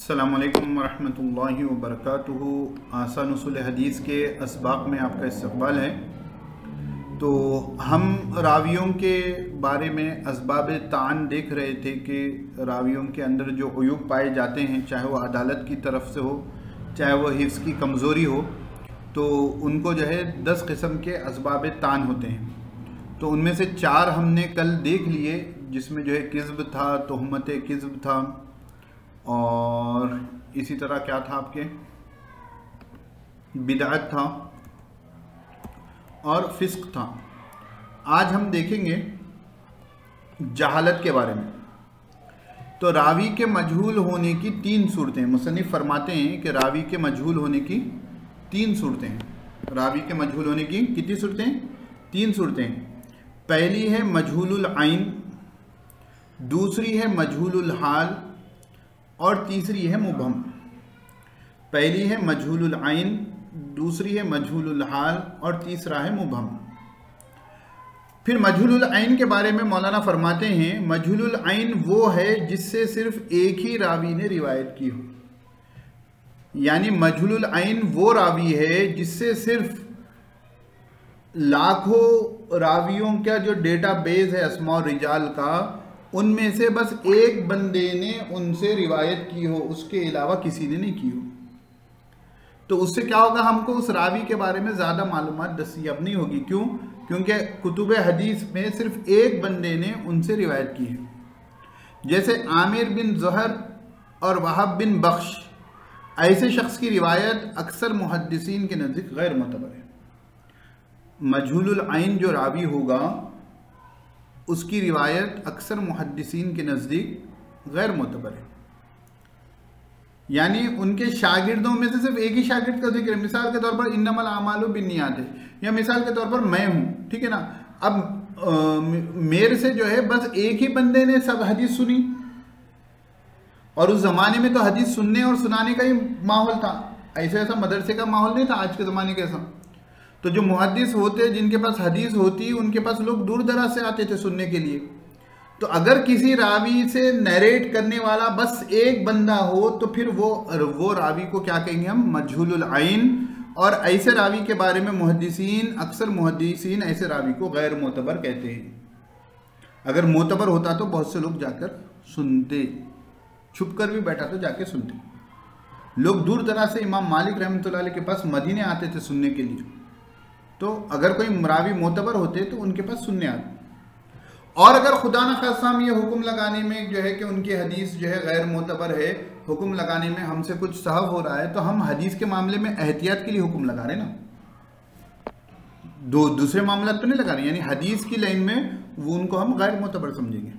अस्सलामुअलैकुम वरहमतुल्लाहि वबरकातुहू। आसान उसूल हदीस के असबाक में आपका इस्तक़बाल है। तो हम रावियों के बारे में असबाब तान देख रहे थे कि रावियों के अंदर जो अयूब पाए जाते हैं, चाहे वो अदालत की तरफ से हो, चाहे वो हिफ्ज़ की कमज़ोरी हो, तो उनको जो है 10 किस्म के असबाब तान होते हैं। तो उनमें से 4 हमने कल देख लिए, जिसमें जो है किज़्ब था, तोहमत किज़्ब था, और इसी तरह क्या था आपके बिदअत था और फिस्क था। आज हम देखेंगे जहालत के बारे में। तो रावी के मजहूल होने की 3 सूरतें, मुसन्निफ फरमाते हैं कि रावी के मजहूल होने की 3 सूरतें हैं। रावी के मजहूल होने की कितनी सूरतें? 3 सूरतें। पहली है मजहूलुल आइन, दूसरी है मजहूलुल हाल और तीसरी है मुबहम। पहली है मजहूलुल आइन, दूसरी है मजहूलुल हाल और तीसरा है मुबहम। फिर मजहूलुल आइन के बारे में मौलाना फरमाते हैं, मजहूलुल आइन वो है जिससे सिर्फ एक ही रावी ने रिवायत की हो। यानी मजहूलुल आइन वो रावी है जिससे सिर्फ लाखों रावियों का जो डेटाबेस है अस्मा और रिजाल का, उनमें से बस एक बंदे ने उनसे रिवायत की हो, उसके अलावा किसी ने नहीं की हो। तो उससे क्या होगा, हमको उस रावी के बारे में ज़्यादा मालूमात दस्तयाब नहीं होगी। क्यों? क्योंकि कुतुब हदीस में सिर्फ एक बंदे ने उनसे रिवायत की है। जैसे आमिर बिन ज़ुहर और वहाब बिन बख्श, ऐसे शख्स की रिवायत अक्सर मुहद्दिसीन के नज़दीक गैर मोतबर है। मजहूलुल आइन जो रावी होगा, उसकी रिवायत अक्सर मुहद्दिसीन के नज़दीक गैर मोतबर है। यानी उनके शागिर्दों में से सिर्फ एक ही शागिर्द का जिक्र है। मिसाल के तौर पर इन्नमल आमालु बिन्नियात है, या मिसाल के तौर पर मैं हूँ, ठीक है ना। अब मेरे से जो है बस एक ही बंदे ने सब हदीस सुनी, और उस ज़माने में तो हदीस सुनने और सुनाने का ही माहौल था। ऐसा मदरसे का माहौल नहीं था आज के ज़माने के ऐसा। तो जो मुहद्दिस होते, जिनके पास हदीस होती, उनके पास लोग दूर दराज से आते थे सुनने के लिए। तो अगर किसी रावी से नरेट करने वाला बस एक बंदा हो, तो फिर वो रावी को क्या कहेंगे हम? मजहूलुल आइन। और ऐसे रावी के बारे में अक्सर मुहद्दिसीन ऐसे रावी को गैर मोतबर कहते हैं। अगर मोतबर होता तो बहुत से लोग जाकर सुनते, छुप कर भी बैठा तो जाके सुनते। लोग दूर दराज से इमाम मालिक रहमतुल्लाह अलैह के पास मदीने आते थे सुनने के लिए। तो अगर कोई रावी मोतबर होते तो उनके पास सुनने आते। और अगर खुदा न खास्ता हम ये हुक्म लगाने में जो है कि उनकी हदीस जो है गैर मोतबर है, हुक्म लगाने में हमसे कुछ सहव हो रहा है, तो हम हदीस के मामले में एहतियात के लिए हुक्म लगा रहे ना, दूसरे मामला तो नहीं लगा रहे। यानी हदीस की लाइन में वो उनको हम गैर मोतबर समझेंगे।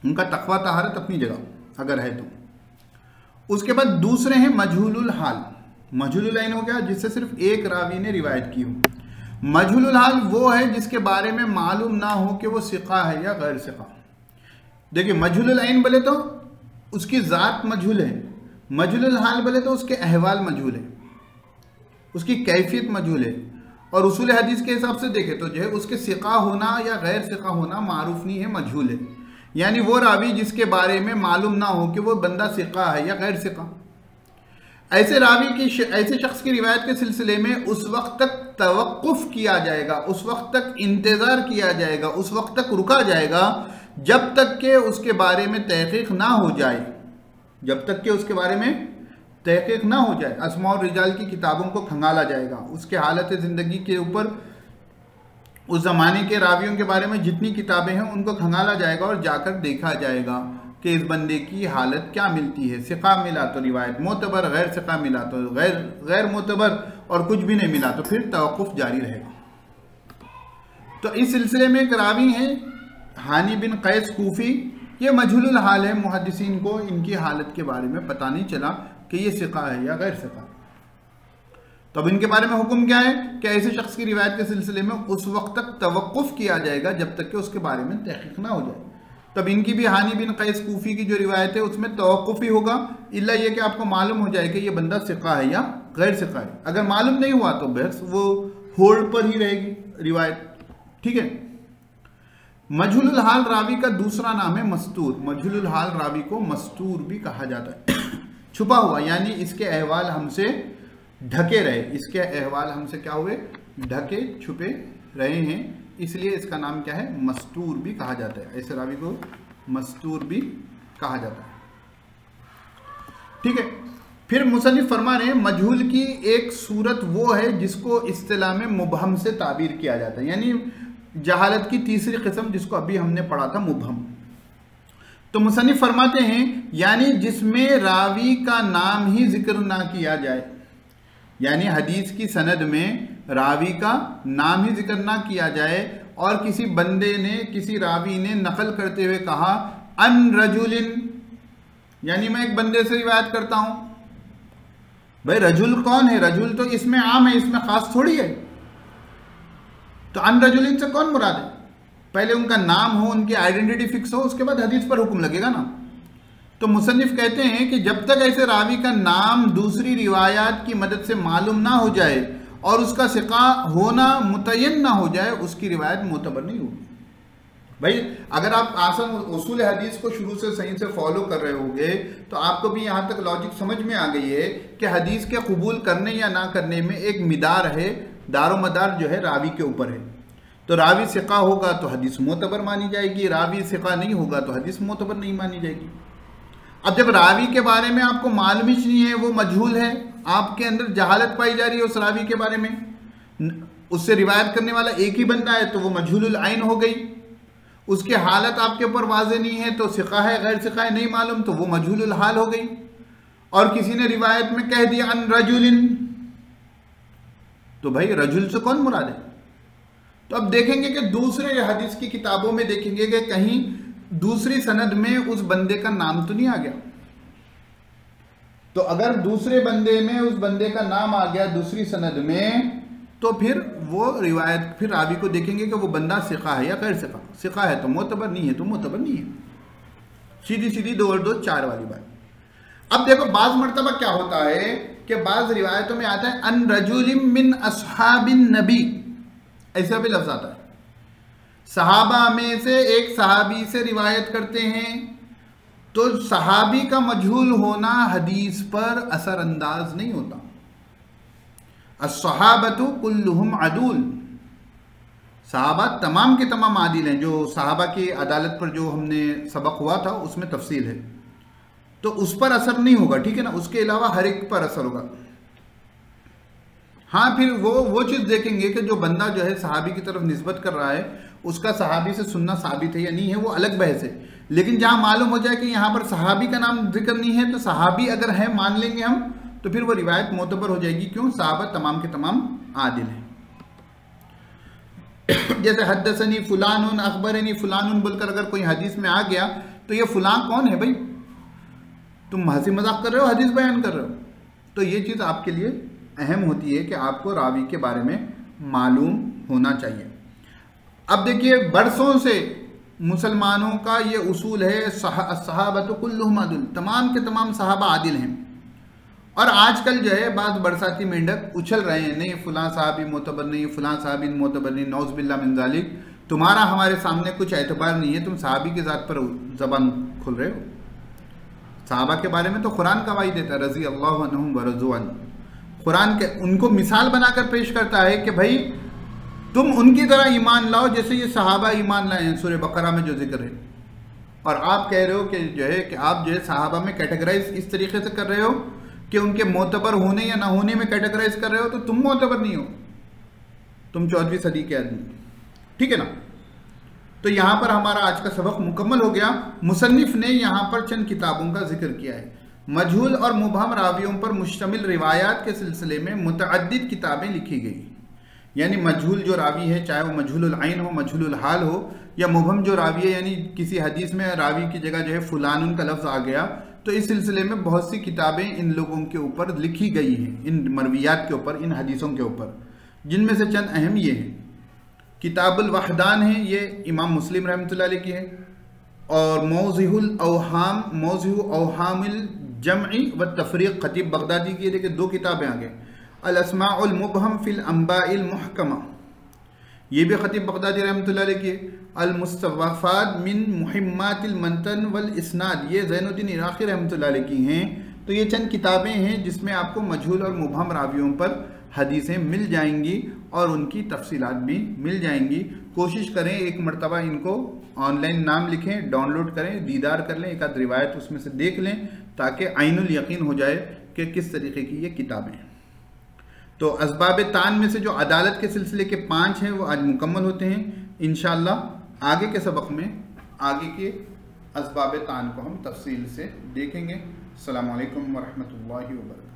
उनका तकवा तहारत अपनी जगह अगर है तो। उसके बाद दूसरे हैं मजहूलुल हाल। मजहूलुल आइन हो गया जिससे सिर्फ एक रावी ने रिवायत की हो। मजहूलुल हाल वो है जिसके बारे में मालूम ना हो कि वो सिका है या गैर सिका। देखिए, मजहूलुल आइन बोले तो उसकी ज़ात मजहूल है, मजहूलुल हाल बोले तो उसके अहवाल मजहूल है, उसकी कैफियत मजहूल है। और उसूल हदीस के हिसाब से देखें तो जो है उसके सिका होना या गैर सिका होना मारूफ नहीं है, मजहूल है। यानी वो रावी जिसके बारे में मालूम ना हो कि वो बंदा सिका है या गैर सिका। ऐसे शख्स की रिवायत के सिलसिले में उस वक्त तक तवक्कुफ किया जाएगा, उस वक्त तक इंतज़ार किया जाएगा, उस वक्त तक रुका जाएगा जब तक कि उसके बारे में तहकीक ना हो जाए। जब तक कि उसके बारे में तहकीक ना हो जाए, अस्मा और रिजाल की किताबों को खंगाला जाएगा, उसके हालत ज़िंदगी के ऊपर उस ज़माने के रावियों के बारे में जितनी किताबें हैं उनको खंगाला जाएगा और जाकर देखा जाएगा कि इस बंदे की हालत क्या मिलती है। सिका मिला तो रिवायत मोतबर, गैर सिका मिला तो गैर मोतबर, और कुछ भी नहीं मिला तो फिर तवक्कुफ जारी रहेगा। तो इस सिलसिले में एक रावी है हानी बिन कैस कूफी। ये मजहूलुल हाल है, मुहद्दिसीन को इनकी हालत के बारे में पता नहीं चला कि ये सिका है या गैर सिका। तो अब इनके बारे में हुक्म क्या है कि ऐसे शख्स की रिवायत के सिलसिले में उस वक्त तक तवक्कुफ किया जाएगा जब तक कि उसके बारे में तहकीक ना हो जाए। तब इनकी भी हानी बिन कैस कूफी की जो रिवायत है उसमें तवक्कुफ ही होगा, इल्ला ये कि आपको मालूम हो जाए कि ये बंदा सिका है या गैर सिका है। अगर मालूम नहीं हुआ तो बहस वो होल्ड पर ही रहेगी रिवायत, ठीक है। मजहूलुल हाल रावी का दूसरा नाम है मस्तूर। मजहूलुल हाल रावी को मस्तूर भी कहा जाता है। छुपा हुआ, यानी इसके अहवाल हमसे ढके रहे, इसके अहवाल हमसे क्या हुए, ढके छुपे रहे हैं, इसलिए इसका नाम क्या है, मस्तूर भी कहा जाता है। ऐसे रावी को मस्तूर भी कहा जाता है। ठीक है, फिर मुसन्निफ फरमा रहे हैं मजहूल की एक सूरत वो है जिसको इस्तिलाह में मुबहम से ताबीर किया जाता है, यानी जहालत की तीसरी किस्म जिसको अभी हमने पढ़ा था मुबहम। तो मुसन्निफ फरमाते हैं यानी जिसमें रावी का नाम ही जिक्र ना किया जाए, यानी हदीस की सनद में रावी का नाम ही जिक्र ना किया जाए और किसी बंदे ने, किसी रावी ने नकल करते हुए कहा अन रजुलिन, यानी मैं एक बंदे से रिवायत करता हूं। भाई रजुल कौन है, रजुल तो इसमें आम है, इसमें खास थोड़ी है। तो अन रजुलिन से कौन मुराद है, पहले उनका नाम हो, उनकी आइडेंटिटी फिक्स हो, उसके बाद हदीस पर हुक्म लगेगा ना। तो मुसन्निफ कहते हैं कि जब तक ऐसे रावी का नाम दूसरी रिवायात की मदद से मालूम ना हो जाए और उसका सिका होना मुतय्यन ना हो जाए, उसकी रिवायत मोतबर नहीं होगी। भाई अगर आप आसन उसूल हदीस को शुरू से सही से फॉलो कर रहे होंगे तो आपको भी यहाँ तक लॉजिक समझ में आ गई है कि हदीस के कबूल करने या ना करने में एक मिदार है, दारो मदार जो है रावी के ऊपर है। तो रावी सिका होगा तो हदीस मोतबर मानी जाएगी, रावी सिका नहीं होगा तो हदीस मोतबर नहीं मानी जाएगी। अब जब रावी के बारे में आपको मालूम ही नहीं है, वो मजहूल है, आपके अंदर जहालत पाई जा रही है उस रावी के बारे में, उससे रिवायत करने वाला एक ही बंदा है तो वो मजहूलुल आइन हो गई, उसकी हालत आपके ऊपर वाज़ेह नहीं है तो सिका है गैर सिका है नहीं मालूम तो वो मजहूलुल हाल हो गई। और किसी ने रिवायत में कह दिया अन रजुलिन, तो भाई रजुल से कौन मुराद है। तो अब देखेंगे कि दूसरे हदीस की किताबों में देखेंगे कि कहीं दूसरी सनद में उस बंदे का नाम तो नहीं आ गया। तो अगर दूसरे बंदे में उस बंदे का नाम आ गया दूसरी सनद में, तो फिर वो रिवायत, फिर रावी को देखेंगे कि वो बंदा सिका है या गैर सिका। सिका है तो मोतबर, नहीं है तो मोतबर नहीं है। सीधी सीधी 2 और 2 4 वाली बात। अब देखो बाज मर्तबा क्या होता है कि बाज रिवायतों में आता है अन रजुलिम मिन अस्हाबिन नबी, ऐसा भी लफ्ज आता है। सहाबा में से एक सहाबी से रिवायत करते हैं तो सहाबी का मजहूल होना हदीस पर असरअंदाज नहीं होता। अस्सहाबतु कुल्लुहुम अदूल, सहाबा तमाम के तमाम आदिल हैं। जो सहाबा की अदालत पर जो हमने सबक हुआ था उसमें तफसील है, तो उस पर असर नहीं होगा, ठीक है ना, उसके अलावा हर एक पर असर होगा। हाँ, फिर वो चीज़ देखेंगे कि जो बंदा जो है सहाबी की तरफ निस्बत कर रहा है उसका सहाबी से सुनना साबित है या नहीं है, वो अलग बहस है। लेकिन जहाँ मालूम हो जाए कि यहाँ पर सहाबी का नाम जिक्र नहीं है तो सहाबी अगर है मान लेंगे हम, तो फिर वो रिवायत मोतबर हो जाएगी। क्यों, सहाबा तमाम के तमाम आदिल हैं। जैसे हद्दसनी फुलानुन अखबरनी फुलानुन बोलकर अगर कोई हदीस में आ गया तो ये फुलान कौन है भाई, तुम हंसी मजाक कर रहे हो, हदीस बयान कर रहे हो। तो ये चीज़ आपके लिए अहम होती है कि आपको रावी के बारे में मालूम होना चाहिए। अब देखिए बरसों से मुसलमानों का ये उसूल है सहाबतु कुल्लुहुम अदल, तमाम के तमाम सहाबा आदिल हैं। और आजकल जो है बाद बरसाती मेंढक उछल रहे हैं, नहीं फलां साहबी मोतबर नहीं, फलां साहबी मोतबर नहीं, नौज़ बिल्लाह मिन ज़ालिक, तुम्हारा हमारे सामने कुछ एतबार नहीं है, तुम साहबी के ज़ात पर ज़बान खोल रहे हो। साहबा के बारे में तो कुरान गवाही देता है, रज़ी अल्लाहु अन्हुम व रज़ू अन्हु। कुरान के उनको मिसाल बनाकर पेश करता है कि भाई तुम उनकी तरह ईमान लाओ जैसे ये सहाबा ईमान लाए हैं, सूरह बकरा में जो जिक्र है। और आप कह रहे हो कि जो है कि आप जो है सहाबा में कैटेगराइज इस तरीके से कर रहे हो कि उनके मोतबर होने या ना होने में कैटेगराइज कर रहे हो, तो तुम मोतबर नहीं हो, तुम 14वीं सदी के आदमी, ठीक है ना। तो यहाँ पर हमारा आज का सबक मुकम्मल हो गया। मुसन्निफ ने यहाँ पर चंद किताबों का जिक्र किया है। मजहूल और मुबहम रावियों पर मुश्तमिल रिवायात के सिलसिले में मुतअद्दिद किताबें लिखी गई, यानी मजहूल जो रावी है, चाहे वो मजहूलुल आइन हो, मजहूलुल हाल हो, या मुबहम जो रावी है, यानी किसी हदीस में रावी की जगह जो है फुलानुन का लफ्ज़ आ गया, तो इस सिलसिले में बहुत सी किताबें इन लोगों के ऊपर लिखी गई हैं, इन मरवियात के ऊपर, इन हदीसों के ऊपर, जिनमें से चंद अहम ये हैं। किताबुल वहदान है, ये इमाम मुस्लिम रहमतुल्लाह अलैह की है, और मौज़िहुल औहामिल जमई व तफरीक़ खतीब बगदादी की, देखिए 2 किताबें आ गए। अल अस्माउल मुबहम फिल अंबाइल मुहकमा, ये भी खतीब बगदादी रहमतुल्लाह अलैह की है। अल मुस्तफ़ात मिन मुहिम्मातिल मंतन वल इस्नाद, ये ज़ैनुद्दीन इराक़ी रहमतुल्लाह अलैह की हैं। तो ये चंद किताबें हैं जिसमें आपको मजहूल और मुबहम रावियों पर हदीसें मिल जाएंगी और उनकी तफसीलात भी मिल जाएंगी। कोशिश करें एक मरतबा इनको ऑनलाइन नाम लिखें, डाउनलोड करें, दीदार कर लें, एक आध रिवायत उसमें से देख लें, ताकि आइनुल यकीन हो जाए कि किस तरीके की ये किताबें हैं। तो असबाब तान में से जो अदालत के सिलसिले के 5 हैं वो आज मुकम्मल होते हैं। इंशाअल्लाह आगे के सबक में आगे के असबाब तान को हम तफसील से देखेंगे। अस्सलामु अलैकुम वरहमतुल्लाहि वबरकातुहू।